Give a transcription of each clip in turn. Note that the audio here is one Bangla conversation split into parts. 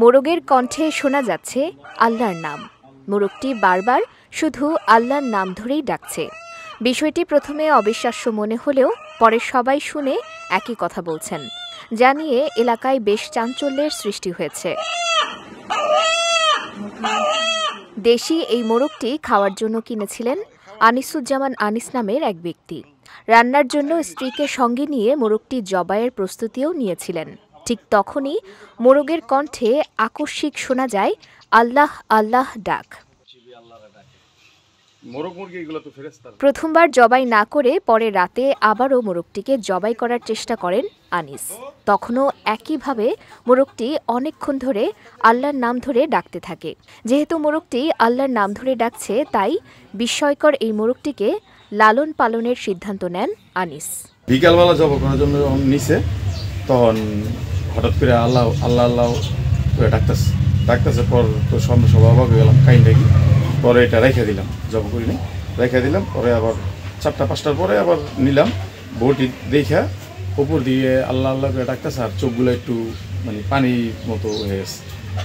মোরগের কণ্ঠে শোনা যাচ্ছে আল্লাহর নাম। মোরগটি বারবার শুধু আল্লাহর নাম ধরেই ডাকছে। বিষয়টি প্রথমে অবিশ্বাস্য মনে হলেও পরে সবাই শুনে একই কথা বলছেন, যা নিয়ে এলাকায় বেশ চাঞ্চল্যের সৃষ্টি হয়েছে। দেশি এই মোরগটি খাওয়ার জন্য কিনেছিলেন আনিসুজ্জামান আনিস নামের এক ব্যক্তি। রান্নার জন্য স্ত্রীকে সঙ্গে নিয়ে মোরগটি জবাইয়ের প্রস্তুতিও নিয়েছিলেন। ঠিক তখনই মোরগের কণ্ঠে আকস্মিক শোনা যায় আল্লাহ আল্লাহ ডাক। প্রথমবার জবাই না করে পরে রাতে আবারও মোরগটিকে জবাই করার চেষ্টা করেন আনিস। তখনও একইভাবে মোরগটি অনেকক্ষণ ধরে আল্লাহর নাম ধরে ডাকতে থাকে। যেহেতু মোরগটি আল্লাহর নাম ধরে ডাকছে, তাই বিস্ময়কর এই মোরগটিকে লালন পালনের সিদ্ধান্ত নেন আনিস। বিকালবেলা জবাই করার জন্য নিচে, তখন হঠাৎ করে আল্লাহ আল্লাহ আল্লাহ করে ডাকতেছে। পর তো সবাই অবাক হয়ে গেলাম, কাহিনীটা কি। পরে এটা রেখে দিলাম, জবাই করিনি, রেখে দিলাম। পরে আবার 4টা-5টার পরে আবার নিলাম, বটি দেখা উপর দিয়ে আল্লাহ আল্লাহ করে ডাকতেছে। আর চোখগুলো একটু মানে পানির মতো হয়ে গেছে।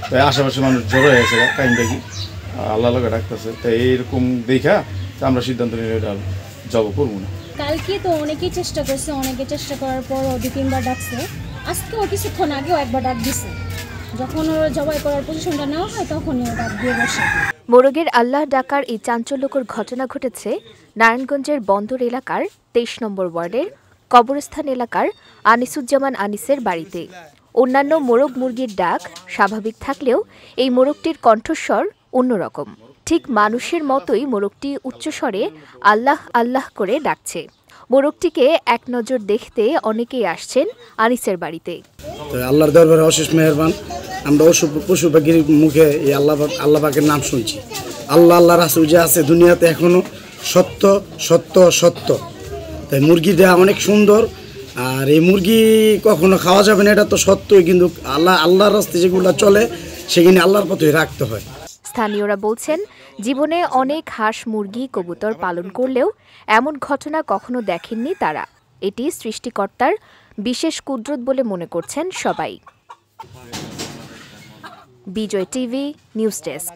তাই আশেপাশে মানুষ জড়ো হয়ে গেছে, কাহিনীটা কি আল্লাহ আল্লাহ করে ডাকতেছে। তাই এইরকম দেখা আমরা সিদ্ধান্ত নিয়ে এটা জবাই করবো না। কালকে তো অনেকেই চেষ্টা করছে, অনেকে চেষ্টা করার পর 2-3বার ডাকছে। আজকেও কিছুক্ষণ আগেও একবার ডাক দিছে। যখন ওরা জবাই করার পজিশনটা নেওয়া হয় তখনই ও ডাক দিয়ে বসে। মোরগের আল্লাহ ডাকার এই চাঞ্চল্যকর ঘটনা ঘটেছে নারায়ণগঞ্জের বন্দর এলাকার 23 নম্বর ওয়ার্ডের কবরস্থান এলাকার আনিসুজ্জামান আনিসের বাড়িতে। অন্যান্য মোরগ মুরগির ডাক স্বাভাবিক থাকলেও এই মোরগটির কণ্ঠস্বর অন্যরকম। ঠিক মানুষের মতোই মোরগটি উচ্চস্বরে আল্লাহ আল্লাহ করে ডাকছে। মোরগটিকে এক নজর দেখতে অনেকেই আসছেন আনিসের বাড়িতে। আল্লাহর দরবারে অশেষ মেহেরবান। আমরা পশু পাখির মুখে এই আল্লাহ পাকের নাম শুনছি। আল্লাহ আল্লাহ রাসূল যে আছে দুনিয়াতে এখনো সত্য সত্য সত্য। তাই মুরগিটা অনেক সুন্দর। আর এই মুরগি কখনো খাওয়া যাবে না, এটা তো সত্যই, কিন্তু আল্লাহর রাস্তায় যেগুলো চলে সেখানে আল্লাহর পথেই রাখতে হয়। স্থানীয়রা বলছেন, জীবনে অনেক হাঁস মুরগি কবুতর পালন করলেও এমন ঘটনা কখনো দেখেননি তারা। এটি সৃষ্টিকর্তার বিশেষ কুদরত বলে মনে করছেন সবাই। বিজয় টিভি নিউজ ডেস্ক।